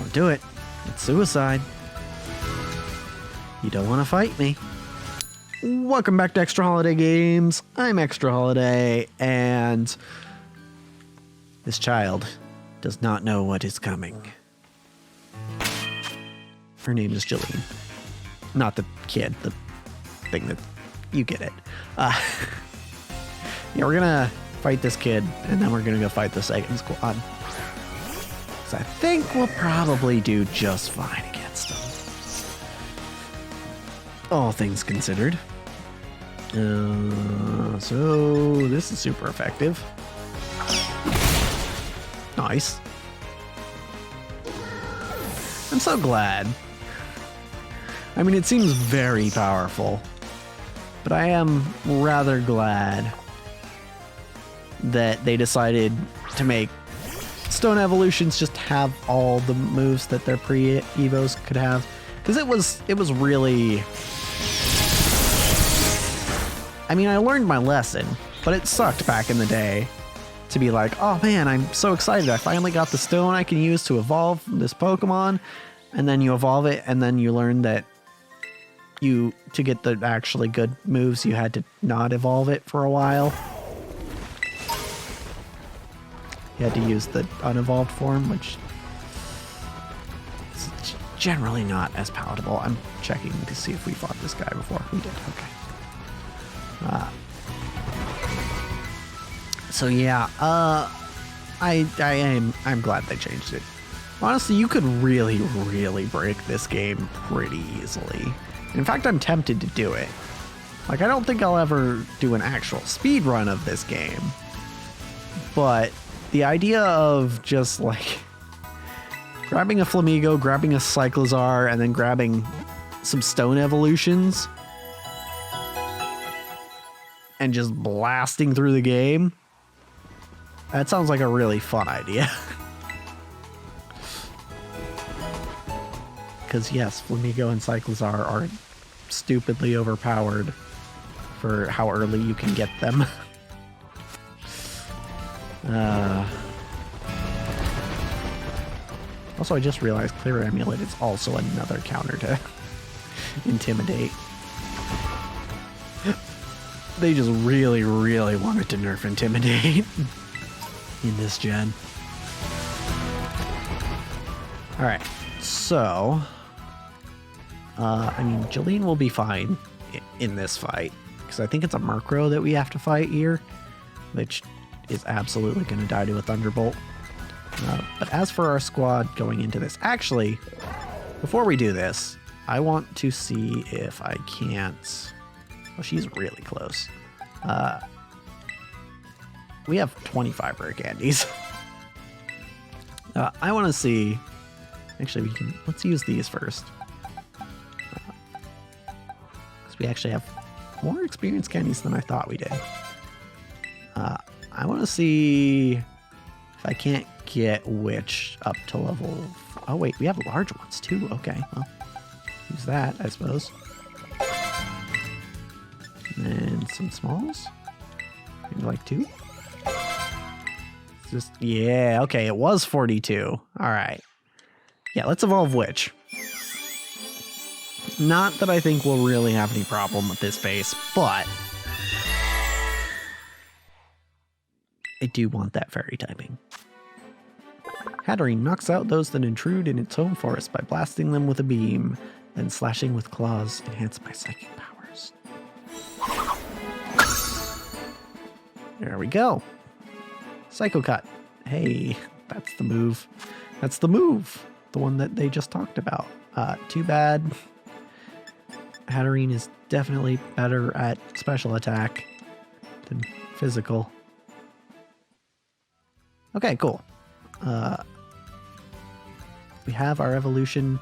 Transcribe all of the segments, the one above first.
Don't do it. It's suicide. You don't want to fight me. Welcome back to Extra Holiday Games. I'm Extra Holiday, and this child does not know what is coming. Her name is Jolene. Not the kid, the thing that you get it. Yeah, we're gonna fight this kid, and then we're gonna go fight the second squad. So I think we'll probably do just fine against them. All things considered. So this is super effective. Nice. I'm so glad. I mean, it seems very powerful, but I am rather glad that they decided to make Stone Evolutions just have all the moves that their pre-evos could have, because it was really, I mean, I learned my lesson, but it sucked back in the day to be like, oh man, I'm so excited, I finally got the stone I can use to evolve this Pokemon, and then you evolve it, and then you learn that to get the actually good moves, you had to not evolve it for a while. You had to use the unevolved form, which is generally not as palatable. I'm checking to see if we fought this guy before. We did, okay. So yeah, I'm glad they changed it. Honestly, you could really, really break this game pretty easily. In fact, I'm tempted to do it. Like, I don't think I'll ever do an actual speed run of this game, but the idea of just like grabbing a Flamigo, grabbing a Cyclizar, and then grabbing some Stone Evolutions and just blasting through the game, that sounds like a really fun idea. Because yes, Flamigo and Cyclizar are stupidly overpowered for how early you can get them. Also, I just realized Clear Amulet is also another counter to Intimidate. They just really, really wanted to nerf Intimidate in this gen. Alright, so I mean, Jolene will be fine in this fight, because I think it's a Murkrow that we have to fight here, which is absolutely going to die to a Thunderbolt. But as for our squad going into this, actually, before we do this, I want to see if I can't... Well, she's really close. We have 25 rare candies. I want to see... Actually, let's use these first. Because we actually have more experience candies than I thought we did. I want to see if I can't get Witch up to level... Oh wait, we have large ones too. Okay, well, use that, I suppose. And some smalls? Maybe like 2? Just, yeah, okay, it was 42. Alright. Yeah, let's evolve Witch. Not that I think we'll really have any problem with this base, but I do want that fairy typing. Hatterene knocks out those that intrude in its home forest by blasting them with a beam, then slashing with claws enhanced by psychic powers. There we go. Psycho Cut. Hey, that's the move. That's the move. The one that they just talked about. Too bad. Hatterene is definitely better at special attack than physical. Okay, cool. We have our evolution,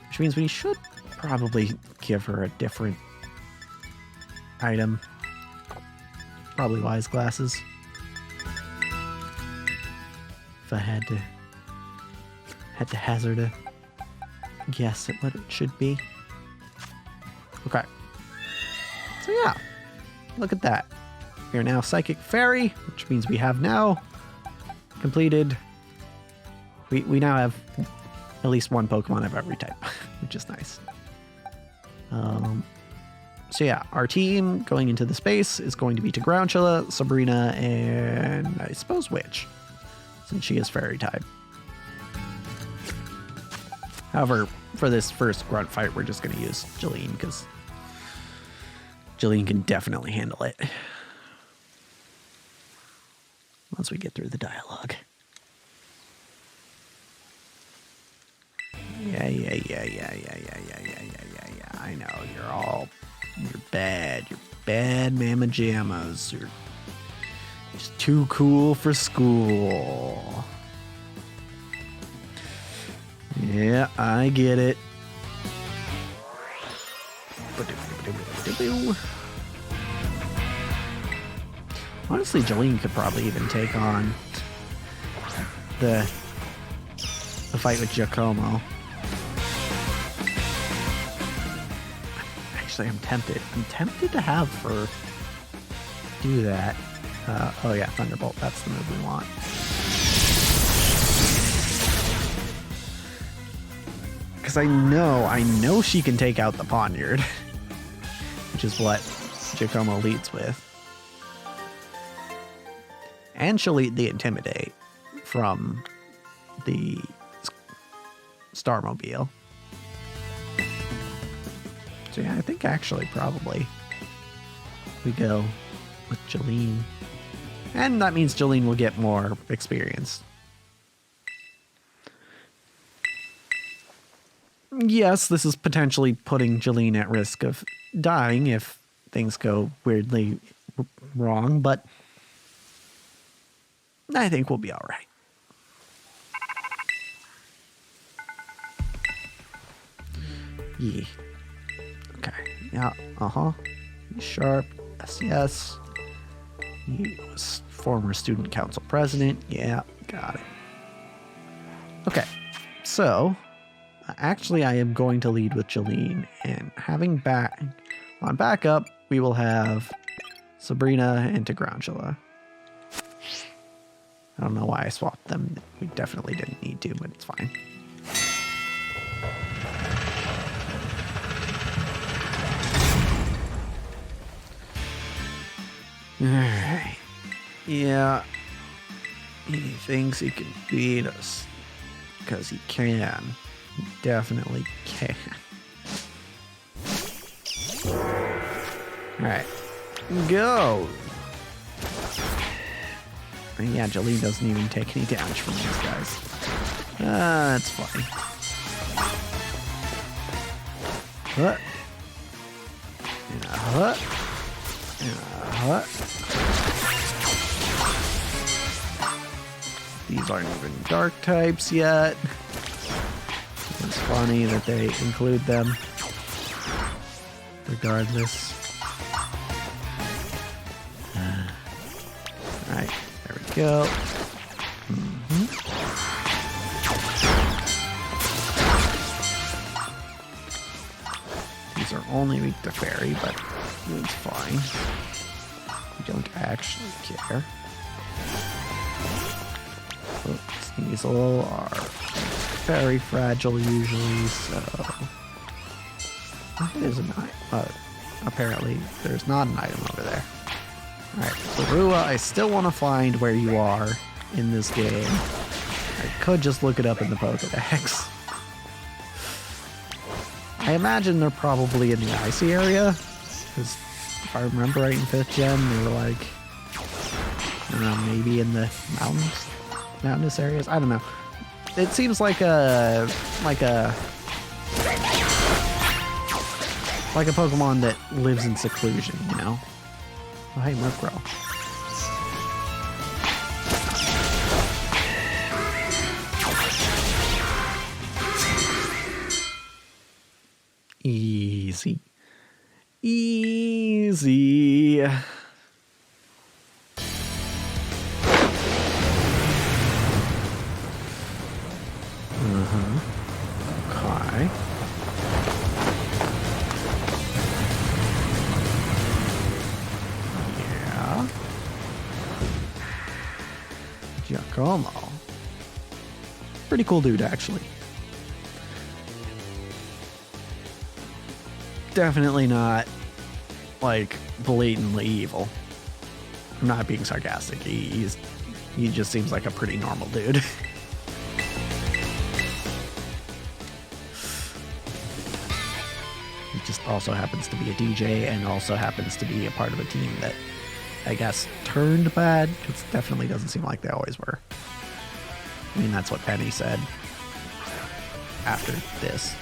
which means we should probably give her a different item. Probably Wise Glasses. If I had to hazard a guess at what it should be. Okay. So yeah, look at that. We are now Psychic Fairy, which means we have now completed. We now have at least one Pokemon of every type, which is nice. So yeah, our team going into the space is going to be Tarountula, Sabrina, and I suppose Witch, since she is Fairy type. However, for this first grunt fight, we're just going to use Jeline, because Jeline can definitely handle it. Once we get through the dialogue. Yeah. I know, you're bad. You're bad mamma jammas. You're just too cool for school. Yeah, I get it. Honestly, Jeline could probably even take on the fight with Giacomo. Actually, I'm tempted. I'm tempted to have her do that. Oh yeah, Thunderbolt. That's the move we want. Because I know she can take out the Poniard, which is what Giacomo leads with. And she'll eat the Intimidate from the Starmobile. So yeah, I think actually probably we go with Jeline. And that means Jeline will get more experience. Yes, this is potentially putting Jeline at risk of dying if things go weirdly wrong, but I think we'll be all right. Yeah. Okay. Yeah. Sharp. Yes. He was former student council president. Yeah. Got it. Okay. So, actually, I am going to lead with Jeline, and having on backup, we will have Sabrina and Tarountula. I don't know why I swapped them. We definitely didn't need to, but it's fine. Alright. Yeah. He thinks he can beat us. Because he can. He definitely can. Alright. Go! And yeah, Jeline doesn't even take any damage from these guys. That's fine. Hut. And a hut. And a hut. These aren't even dark types yet. It's funny that they include them. Regardless. Alright, there we go. These are only weak to fairy, but it's fine. We don't actually care. Sneasel are very fragile usually, so it is an item. Apparently there's not an item over there. Alright, Zorua, I still want to find where you are in this game. I could just look it up in the Pokedex. I imagine they're probably in the icy area, because if I remember right in 5th gen, they were like, I don't know, maybe in the mountainous areas? I don't know. It seems like a Pokemon that lives in seclusion, you know? Oh, hey, Murkrow. Easy. Easy. Okay. Yeah. Giacomo. Pretty cool dude, actually. definitely not, like, blatantly evil. I'm not being sarcastic. He just seems like a pretty normal dude. He just also happens to be a DJ and also happens to be a part of a team that, I guess, turned bad, because it definitely doesn't seem like they always were. I mean, that's what Penny said after this.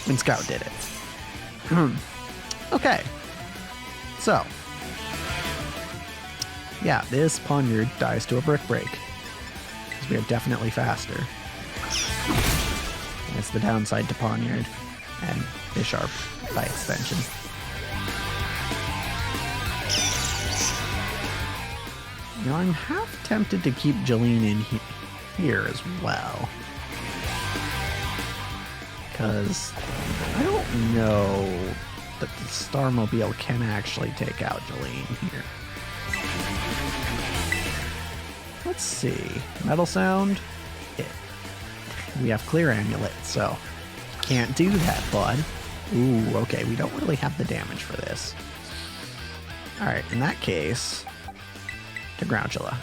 When Scout did it. Okay. So. Yeah, this Poniard dies to a brick break. Because we are definitely faster. That's the downside to Poniard. And Bisharp by extension. You know, I'm half tempted to keep Jolene in here as well. Because I don't know that the Starmobile can actually take out Jolene here. Let's see. Metal Sound. We have Clear Amulet, so can't do that, bud. Ooh, okay, we don't really have the damage for this. Alright, in that case, to Groundula.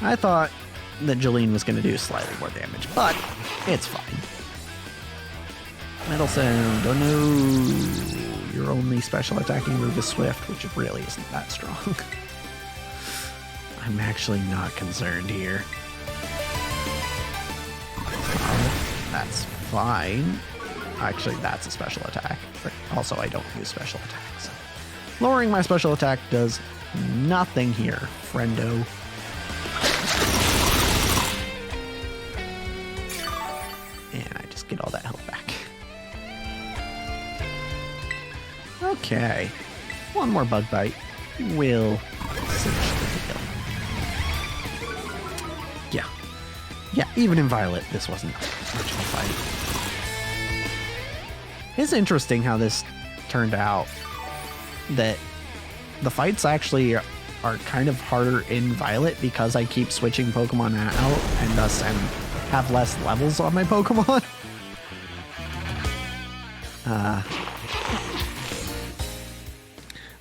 I thought that Jolene was going to do slightly more damage, but it's fine. Metal Sound. Oh no! Your only special attacking move is Swift, which really isn't that strong. I'm actually not concerned here. That's fine. Actually, that's a special attack, but also I don't use special attacks. Lowering my special attack does nothing here, friendo. And I just get all that health back. Okay. One more bug bite will cinch the deal. Yeah, even in Violet, this wasn't much of a fight. It's interesting how this turned out, that the fights actually are kind of harder in Violet because I keep switching Pokemon out and thus have less levels on my Pokemon.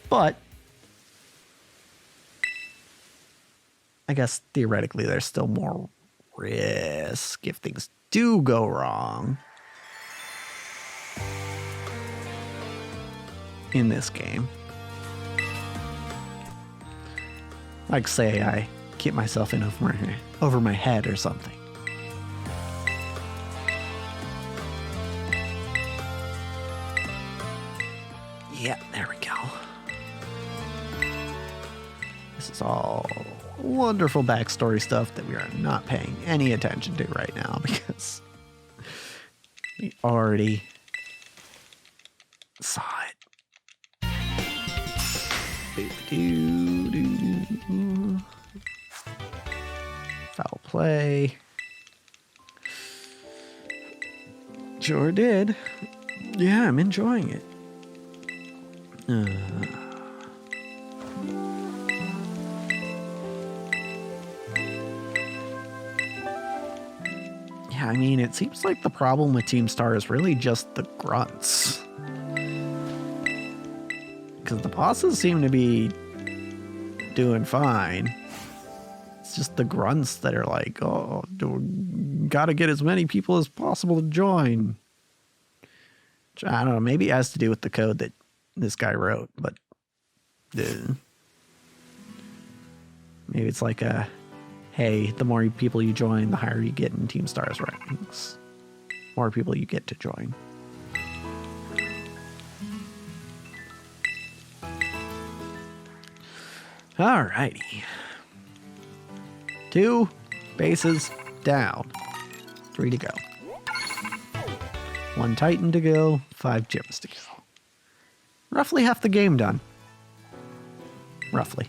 But I guess theoretically there's still more risk if things do go wrong in this game. Like, say I keep myself in over my head or something. Yeah, there we go. This is all wonderful backstory stuff that we are not paying any attention to right now because we already saw it. Doo-doo-doo-doo. Foul play. Sure did. Yeah, I'm enjoying it. Yeah, I mean, it seems like the problem with Team Star is really just the grunts. Because the bosses seem to be doing fine. It's just the grunts that are like, oh, gotta get as many people as possible to join. Which, I don't know, maybe it has to do with the code that this guy wrote, but maybe it's like a, hey, the more people you join, the higher you get in Team Star's rankings. More people you get to join. Alrighty. 2 bases down. 3 to go. 1 Titan to go. 5 gyms to go. Roughly half the game done. Roughly.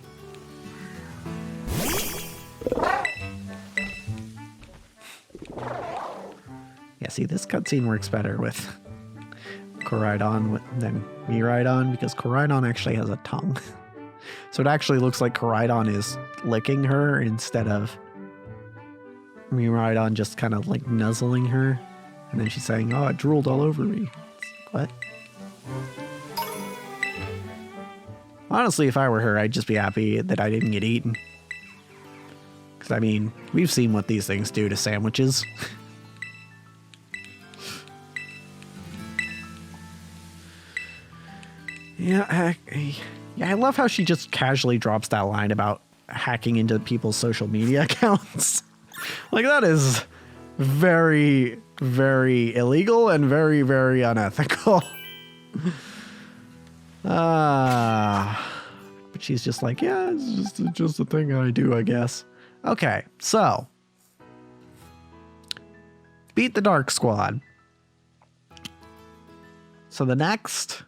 Yeah, see, this cutscene works better with Koraidon than Miraidon because Koraidon actually has a tongue. So it actually looks like Koraidon is licking her instead of Koraidon just kind of like nuzzling her, and then she's saying, "Oh, it drooled all over me." It's like, what? Honestly, if I were her, I'd just be happy that I didn't get eaten. Because, I mean, we've seen what these things do to sandwiches. Yeah, I love how she just casually drops that line about hacking into people's social media accounts. Like, that is very, very illegal and very, very unethical. But she's just like, yeah, it's just a thing I do, I guess. Okay, so beat the Dark Squad. So the next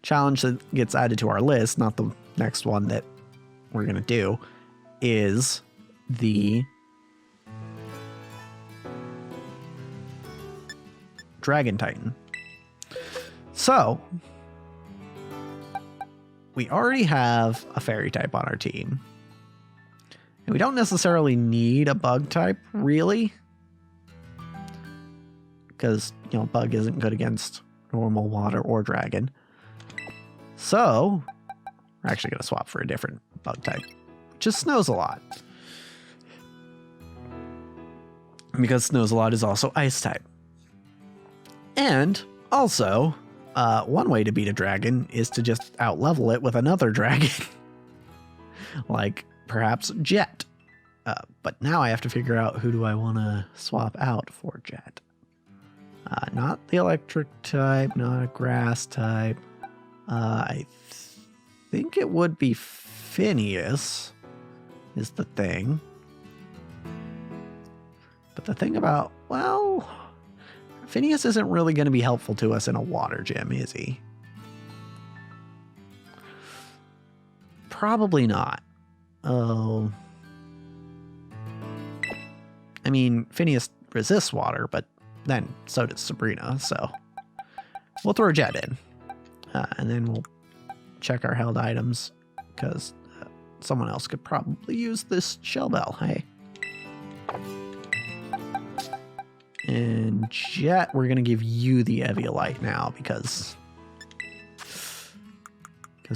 challenge that gets added to our list, not the next one that we're gonna do, is the Dragon Titan. So we already have a fairy type on our team. And we don't necessarily need a bug type, really. Because, you know, bug isn't good against normal, water, or dragon. So we're actually going to swap for a different bug type, which is Snows-a-lot. Because Snows-a-lot is also ice type. And also, one way to beat a dragon is to just out-level it with another dragon. Like, perhaps Jet. But now I have to figure out who do I want to swap out for Jet. Not the electric type, not a grass type. I think it would be Phineas is the thing. But the thing about, well, Phineas isn't really going to be helpful to us in a water gym, is he? Probably not. Oh. I mean, Phineas resists water, but then so does Sabrina, so we'll throw Jet in. And then we'll check our held items, because someone else could probably use this shell bell, hey? And Jet, we're going to give you the Eviolite now, because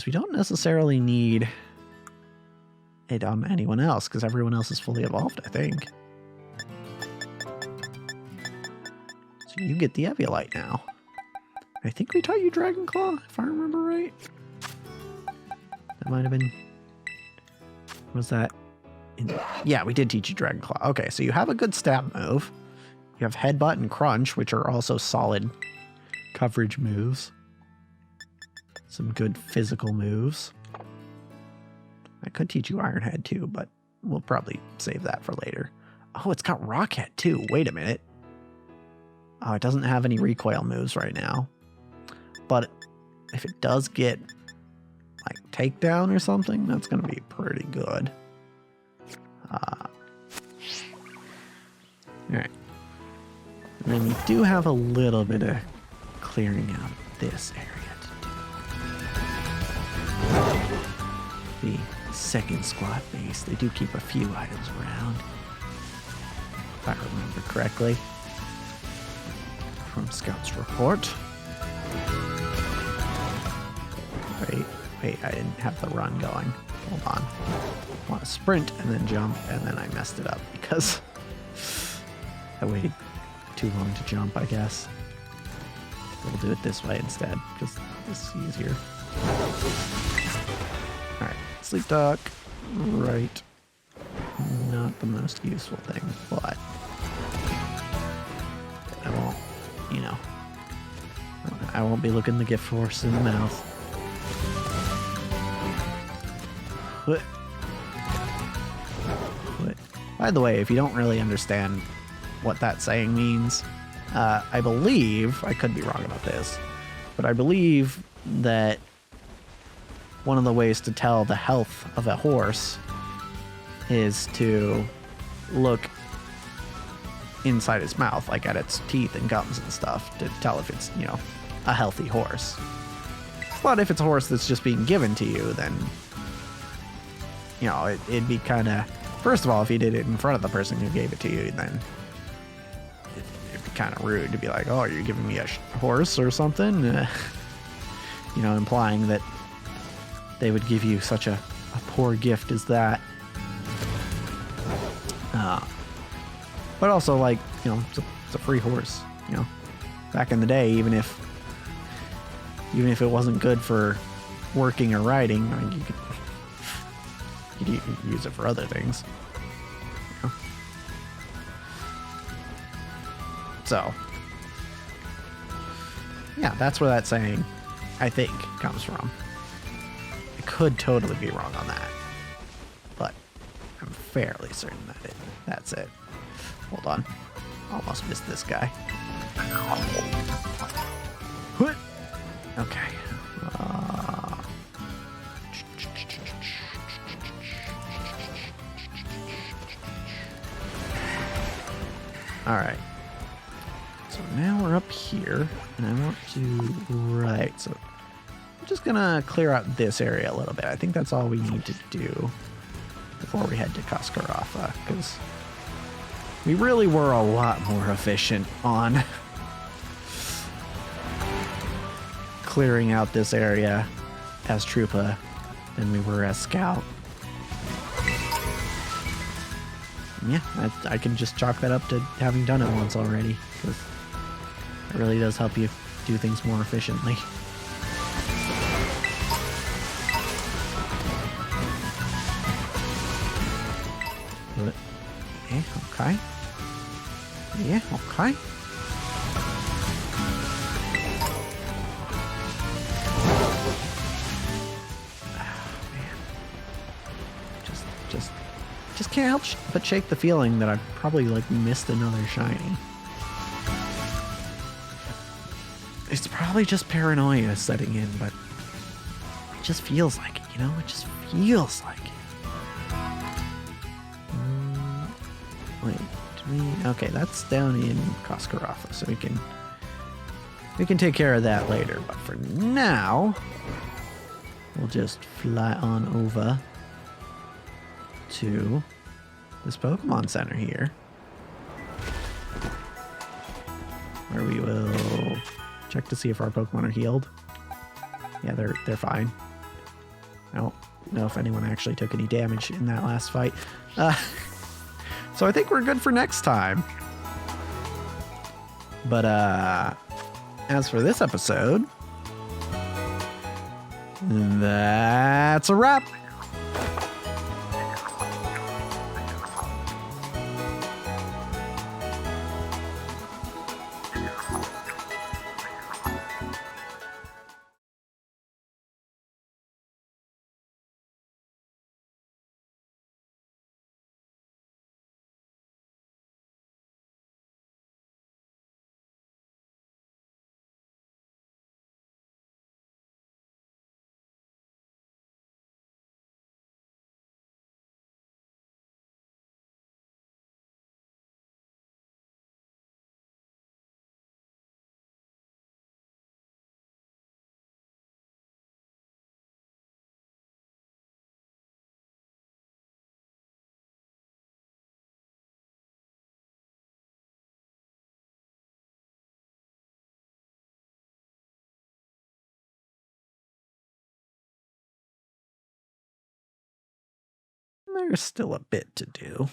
we don't necessarily need it on anyone else, because everyone else is fully evolved, I think. So you get the Eviolite now. I think we taught you Dragon Claw, if I remember right. That might have been... Was that... Yeah, we did teach you Dragon Claw. Okay, so you have a good stab move. You have Headbutt and Crunch, which are also solid coverage moves. Some good physical moves. I could teach you Iron Head too, but we'll probably save that for later. Oh, it's got Rock Head too. Wait a minute. Oh, it doesn't have any recoil moves right now. But if it does get like Takedown or something, that's going to be pretty good. Alright. And then we do have a little bit of clearing out this area to do. The second squad base, they do keep a few items around, if I remember correctly, from Scout's report. Wait, I didn't have the run going. Hold on. I want to sprint and then jump, and then I messed it up because I waited too long to jump, I guess. We'll do it this way instead, because this is easier. Alright, Sleep Duck. Right. Not the most useful thing, but I won't, you know, I won't be looking the gift horse in the mouth. What? By the way, if you don't really understand what that saying means, I believe, I could be wrong about this, but I believe that one of the ways to tell the health of a horse is to look inside its mouth, like at its teeth and gums and stuff, to tell if it's, you know, a healthy horse. But if it's a horse that's just being given to you, then, you know, it'd be kind of First of all, if you did it in front of the person who gave it to you, then it'd be kind of rude to be like, oh, you're giving me a horse or something? You know, implying that they would give you such a poor gift as that. But also, like, you know, it's a free horse, you know. Back in the day, even if it wasn't good for working or riding, I mean, you could use it for other things. You know? So, yeah, that's where that saying, I think, comes from. I could totally be wrong on that, but I'm fairly certain that's it. Hold on. Almost missed this guy. Okay. Alright. So now we're up here, and I want to... Right, so I'm just gonna clear out this area a little bit. I think that's all we need to do before we head to Koraidon, because we really were a lot more efficient on clearing out this area as Troopa than we were as Scout. Yeah, I can just chalk that up to having done it once already, because it really does help you do things more efficiently. But, yeah, okay. Yeah, okay. Just can't help but shake the feeling that I've probably like missed another shiny. It's probably just paranoia setting in, but it just feels like it, you know? It just feels like it. Wait, okay, that's down in Koraidon, so we can take care of that later. But for now, we'll just fly on over to this Pokemon Center here, where we will check to see if our Pokemon are healed. Yeah, they're fine. I don't know if anyone actually took any damage in that last fight. So I think we're good for next time. But as for this episode, that's a wrap. There's still a bit to do.